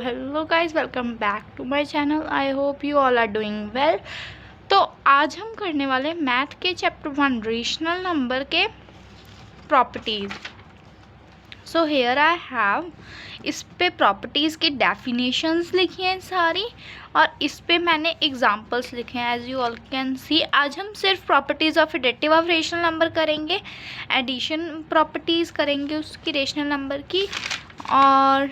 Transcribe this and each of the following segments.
Hello guys, welcome back to my channel. I hope you all are doing well. तो आज हम करने वाले मैथ के चैप्टर 1 रेशनल नंबर के properties. So here I have, इस पे प्रॉपर्टीज़ के डेफिनेशंस लिखी हैं सारी, और इस पे मैंने एग्जांपल्स लिखे हैं। As you all can see, आज हम सिर्फ properties of additive of rational number करेंगे, एडिशन प्रॉपर्टीज़ करेंगे उसकी रेशनल नंबर की, और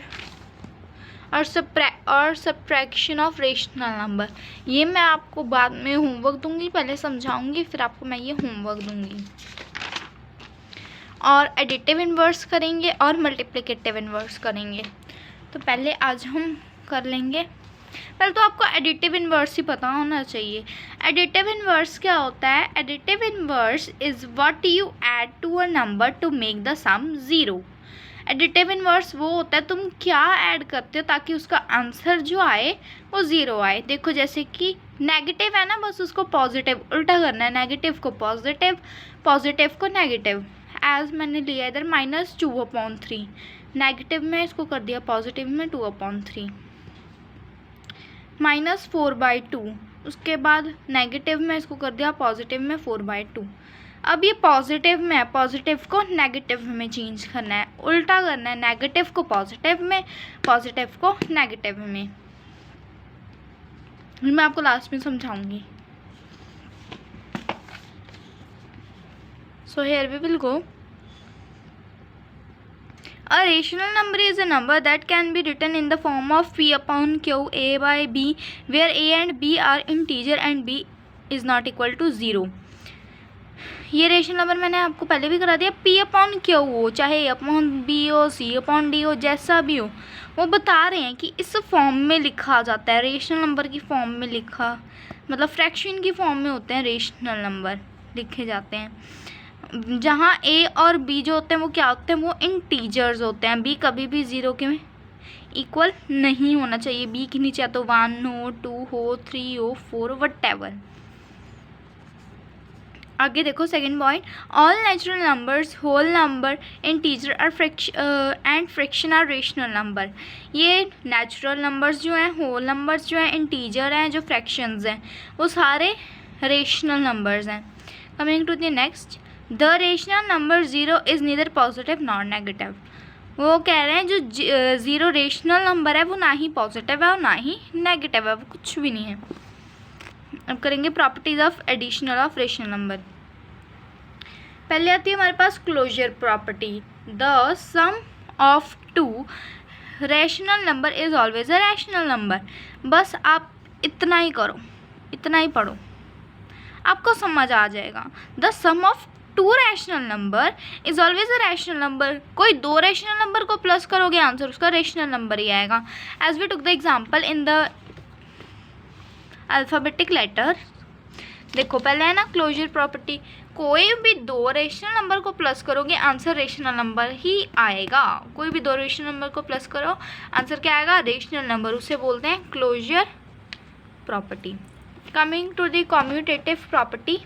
सब्ट्रैक्शन ऑफ रेशनल नंबर। ये मैं आपको बाद में होमवर्क दूंगी, पहले समझाऊंगी फिर आपको मैं ये होमवर्क दूंगी। और एडिटिव इन्वर्स करेंगे और मल्टीप्लिकेटिव इन्वर्स करेंगे। तो पहले आज हम कर लेंगे, पहले तो आपको एडिटिव इन्वर्स ही पता होना चाहिए। एडिटिव इन्वर्स क्या होता है? Additive inverse is what you add to a number to make the sum zero. Additive inverse वो होता है तुम क्या ऐड करते हो ताकि उसका आंसर जो आए वो ज़ीरो आए। देखो जैसे कि नेगेटिव है ना, बस उसको पॉजिटिव उल्टा करना है, नेगेटिव को पॉजिटिव, पॉजिटिव को नेगेटिव। एज मैंने लिया इधर -2/3, नेगेटिव में इसको कर दिया पॉजिटिव में 2/3, -4/2, उसके बाद नेगेटिव में इसको कर दिया पॉजिटिव में 4/2। अब ये पॉजिटिव में है, पॉजिटिव को नेगेटिव में चेंज करना है, उल्टा करना है, नेगेटिव को पॉजिटिव में, पॉजिटिव को नेगेटिव में। मैं आपको लास्ट में समझाऊंगी। So here we will go. A rational number is a number that can be written in the form of P/Q A/B, where A and B are integer and B is not equal to 0. ये rational number मैंने आपको पहले भी करा दिया। P/Q हो, चाहे A/B हो, C/D हो, जैसा भी हो, वो बता रहे हैं कि इस फॉर्म में लिखा जाता है, रेशनल नंबर की फॉर्म में लिखा, मतलब फ्रैक्शन की फॉर्म में होते हैं रेशनल नंबर लिखे जाते हैं। जहाँ ए और बी जो होते हैं वो क्या होते हैं? वो इंटीजर्स होते हैं। बी कभी भी 0 के इक्वल नहीं होना चाहिए। बी के नीचे या तो 1 हो, 2 हो, 3 हो, 4 व्हाटएवर। आगे देखो second point, all natural numbers, whole number, integer and fraction are rational number. ये नेचुरल नंबर्स जो हैं, होल नंबर्स जो हैं, इंटीजर हैं, जो फ्रैक्शंस हैं, वो सारे रेशनल नंबर्स हैं। Coming to the next, the rational number 0 is neither positive nor negative. वो कह रहे हैं जो 0 रेशनल नंबर है वो ना ही पॉजिटिव है और ना ही नेगेटिव है, वो कुछ भी नहीं है। अब करेंगे properties of additional of rational number. पहले आती है हमारे पास closure property. The sum of 2 rational number is always a rational number. बस आप इतना ही करो, इतना ही पढ़ो, आपको समझ आ जाएगा। The sum of 2 rational number is always a rational number. कोई 2 रैशनल नंबर को प्लस करोगे आंसर उसका रैशनल नंबर ही आएगा। As we took the example in the alphabetic letter. देखो पहले है ना क्लोजर प्रॉपर्टी, कोई भी 2 रैशनल नंबर को प्लस करोगे आंसर रैशनल नंबर ही आएगा। कोई भी 2 रैशनल नंबर को प्लस करो आंसर क्या आएगा? Rational number. उसे बोलते हैं closure property. Coming to the commutative property.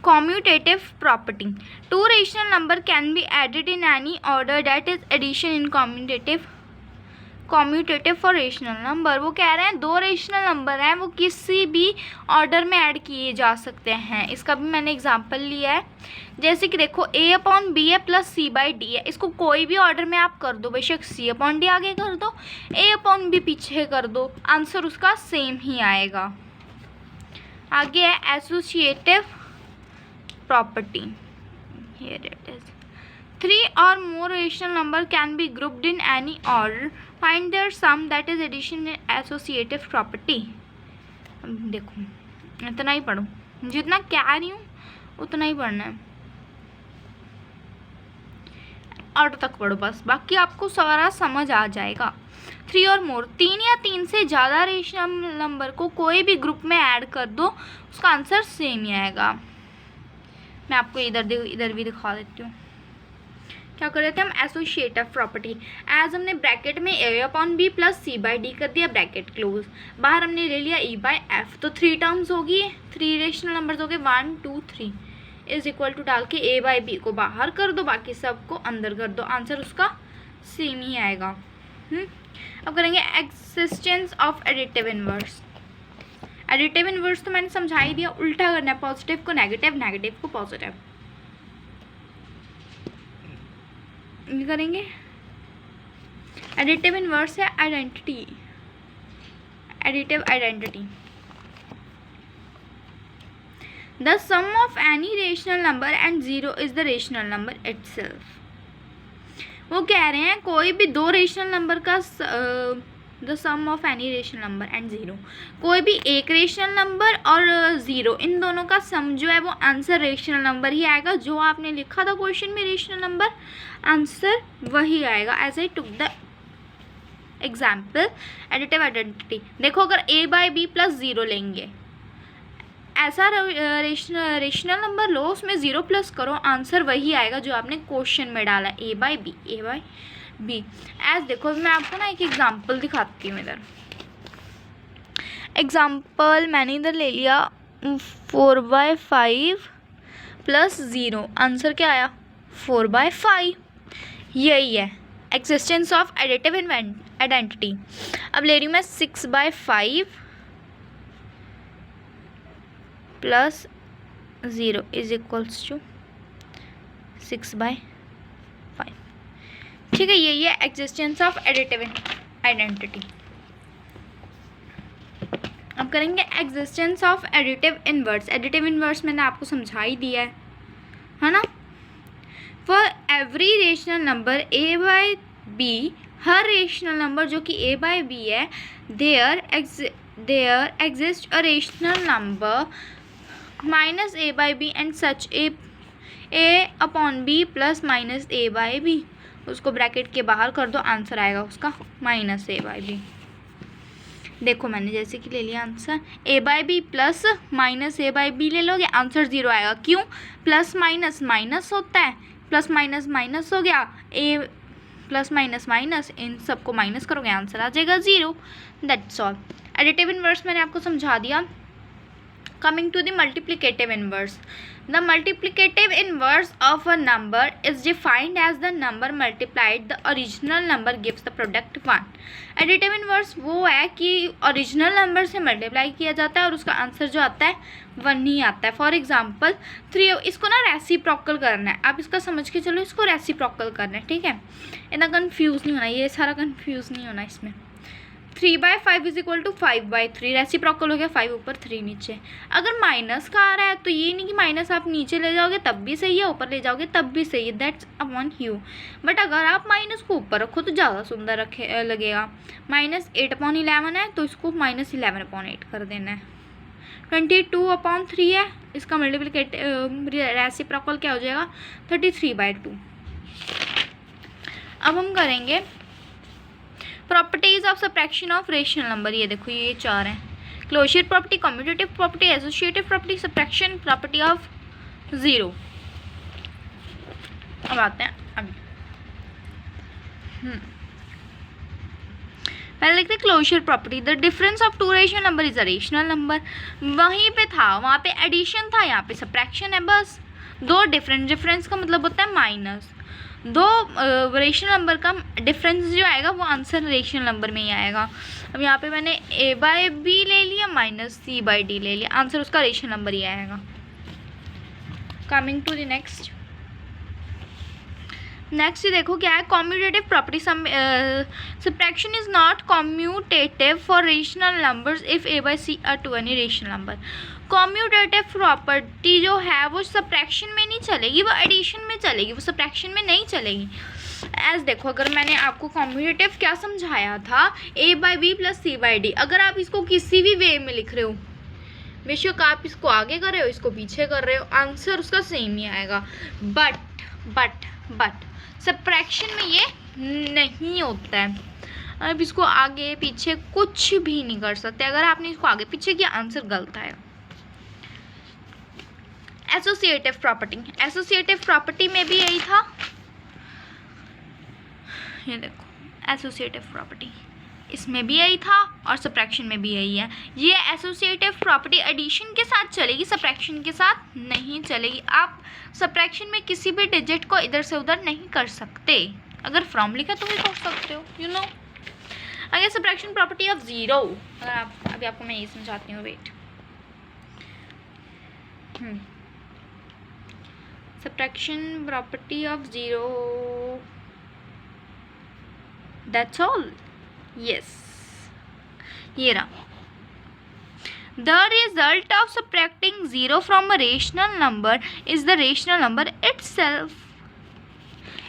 Commutative property. 2 rational number can be added in any order, that is addition in commutative for rational number. वो कह रहे हैं 2 रेशनल नंबर हैं वो किसी भी ऑर्डर में ऐड किए जा सकते हैं। इसका भी मैंने एग्जांपल लिया है। जैसे कि देखो A/B है प्लस C/D है, इसको कोई भी ऑर्डर में आप कर दो, बेशक C/D आगे कर दो, A/B पीछे कर दो, आंसर उसका सेम ही आएगा। आगे है associative property. Here it is. 3 or more rational number can be grouped in any order. Find their sum, that is addition in associative property. देखो इतना ही पढ़ो, जितना कह रही हूँ उतना ही पढ़ना है, ऑर्डर तक पढ़ो बस, बाकी आपको सारा समझ आ जाएगा। 3 और मोर, 3 या 3 से ज़्यादा रेशनल नंबर को कोई भी ग्रुप में ऐड कर दो उसका आंसर सेम ही आएगा। मैं आपको इधर भी दिखा देती हूँ। क्या कर रहे थे हम? Associative property. एज हमने ब्रैकेट में A/B प्लस C/D कर दिया, ब्रैकेट क्लोज, बाहर हमने ले लिया E/F, तो 3 टर्म्स होगी, 3 रेशनल नंबर्स हो गए, 1 2 3 इज इक्वल टू डाल के A/B को बाहर कर दो, बाकी सबको अंदर कर दो, आंसर उसका सेम ही आएगा। अब करेंगे existence of additive inverse. Additive inverse तो मैंने समझा ही दिया, उल्टा करना है, पॉजिटिव को नेगेटिव, नेगेटिव को पॉजिटिव। ये करेंगे। एडिटिव इनवर्स है identity, additive identity. The sum of any rational number and zero is the rational number itself. वो कह रहे हैं कोई भी दो रेशनल नंबर का the sum of any rational number and zero, कोई भी एक रेशनल नंबर और ज़ीरो, इन दोनों का सम जो है वो आंसर रेशनल नंबर ही आएगा। जो आपने लिखा था क्वेश्चन में रेशनल नंबर, आंसर वही आएगा। As I took the example additive identity. देखो अगर a by B plus zero लेंगे, ऐसा रेशनल नंबर लो, उसमें ज़ीरो प्लस करो, आंसर वही आएगा जो आपने क्वेश्चन में डाला, a बाई बी। एज देखो मैं आपको ना एक एग्जांपल दिखाती हूँ। इधर एग्जांपल मैंने इधर ले लिया 4/5 प्लस ज़ीरो, आंसर क्या आया 4/5। यही है एक्सिस्टेंस ऑफ एडिटिव आइडेंटिटी। अब ले रही हूँ मैं 6/5 plus zero is equals to 6/5। ठीक है, यही है एक्सिस्टेंस ऑफ एडिटिव आइडेंटिटी। अब करेंगे existence of additive inverse. Additive inverse मैंने आपको समझा ही दिया है ना। For every rational number a by B, हर रेशनल नंबर जो कि a बाई बी है, there exist a rational number minus a by B and such a upon b plus minus a by B. उसको bracket के बाहर कर दो, answer आएगा उसका माइनस a बाई बी। देखो मैंने जैसे कि ले लिया answer a by B plus minus a by B ले लोगे, आंसर ज़ीरो आएगा। क्यों? प्लस माइनस माइनस होता है, प्लस माइनस माइनस हो गया, a प्लस माइनस माइनस, इन सबको माइनस करोगे आंसर आ जाएगा zero. That's all. Additive inverse मैंने आपको समझा दिया। Coming to the multiplicative inverse. The multiplicative inverse of a number is defined as the number multiplied the original number gives the product 1. Additive inverse वो है कि original number से multiply किया जाता है और उसका आंसर जो आता है 1 ही आता है। फॉर एग्जाम्पल 3, इसको ना रेसिप्रोकल करना है, आप इसका समझ के चलो, इसको रेसिप्रोकल करना है। ठीक है, इतना कन्फ्यूज़ नहीं होना, ये सारा कन्फ्यूज़ नहीं होना इसमें। 3/5 इज इक्वल टू 5/3, रेसिप्रोकल हो गया, 5 ऊपर 3 नीचे। अगर माइनस का आ रहा है तो ये नहीं कि माइनस आप नीचे ले जाओगे तब भी सही है, ऊपर ले जाओगे तब भी सही है, दैट्स अपॉन यू। बट अगर आप माइनस को ऊपर रखो तो ज़्यादा सुंदर लगेगा। -8/11 है तो इसको -11/8 कर देना है। 22/3 है, इसका रेसिप्रोकल क्या हो जाएगा 33/2। अब हम करेंगे properties of subtraction of rational number. ये देखो ये 4 हैं। Closure property, commutative property, associative property, subtraction property of zero. अब आते हैं अभी पहले लिखते हैं closure property. The difference of two rational number is a rational number. वहीं पे था, वहाँ पे एडिशन था, यहाँ पे सब्ट्रैक्शन है। बस दो डिफरेंस का मतलब होता है माइनस। दो रेशनल नंबर का डिफरेंस जो आएगा वो आंसर रेशनल नंबर में ही आएगा। अब यहाँ पे मैंने a बाई बी ले लिया माइनस c बाई डी ले लिया, आंसर उसका रेशनल नंबर ही आएगा। कमिंग टू द नेक्स्ट देखो क्या है, commutative property. Subtraction is not commutative for rational numbers if a by c are two any rational number. Commutative property जो है वो सब्ट्रैक्शन में नहीं चलेगी, वो एडिशन में चलेगी, वो सब्ट्रैक्शन में नहीं चलेगी। एज देखो अगर मैंने आपको कॉम्यूटेटिव क्या समझाया था, a by B plus c by D. अगर आप इसको किसी भी वे में लिख रहे हो, बेशक आप इसको आगे कर रहे हो इसको पीछे कर रहे हो, आंसर उसका सेम ही आएगा। बट सब्ट्रैक्शन में ये नहीं होता है। अब इसको आगे पीछे कुछ भी नहीं कर सकते, अगर आपने इसको आगे पीछे किया आंसर गलत आएगा। एसोसिएटिव प्रॉपर्टी में भी यही था। ये देखो एसोसिएटिव प्रॉपर्टी, इसमें भी यही था और सब्ट्रैक्शन में भी यही है। ये एसोसिएटिव प्रॉपर्टी एडिशन के साथ चलेगी, सब्ट्रैक्शन के साथ नहीं चलेगी। आप सब्ट्रैक्शन में किसी भी डिजिट को इधर से उधर नहीं कर सकते, अगर फ्रॉम लिखा तो भी पढ़ सकते हो, यू नो। आगे सब्ट्रैक्शन प्रॉपर्टी ऑफ ज़ीरो, अगर आप अभी आपको मैं ये समझाती हूँ, wait. Subtraction property of zero, that's all. Yes, ये रहा। The result of subtracting 0 from a rational number is the rational number itself.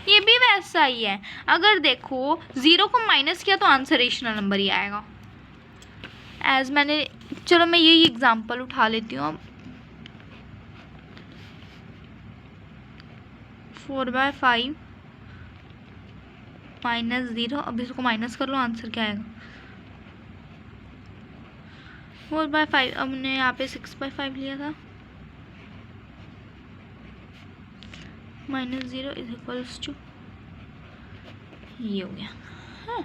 ये भी वैसा ही है, अगर देखो 0 को माइनस किया तो आंसर रेशनल नंबर ही आएगा। एज मैंने, चलो मैं यही एग्जांपल उठा लेती हूँ अब। 4/5 माइनस 0, अब इसको माइनस कर लो, आंसर क्या आएगा? 4/5। अब हमने यहाँ पे 6/5 लिया था, -0 इज इक्वल्स टू, ये हो गया। हाँ,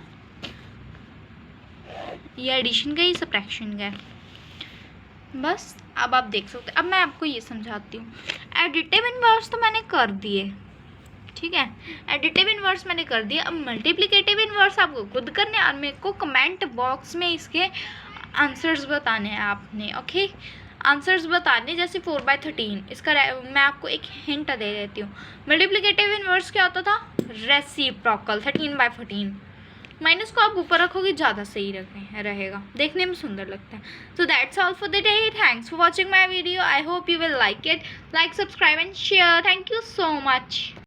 ये एडिशन का, ये सब्ट्रैक्शन का है। बस अब आप देख सकते हैं। अब मैं आपको ये समझाती हूँ। एडिटिव इनवर्स तो मैंने कर दिए, ठीक है, एडिटिव इनवर्स मैंने कर दिया। अब मल्टीप्लिकेटिव इनवर्स आपको खुद करने, और मेरे को कमेंट बॉक्स में इसके आंसर्स बताने हैं आपने, ओके। आंसर्स बताने, जैसे 4/13, इसका मैं आपको एक हिंट दे देती हूँ। मल्टीप्लिकेटिव इनवर्स क्या होता था? रेसिप्रोकल, 13/14। माइनस को आप ऊपर रखोगे ज़्यादा सही रहेगा, देखने में सुंदर लगता है। So that's all for the day. Thanks for watching my video. I hope you will like it. Like, subscribe and share. Thank you so much.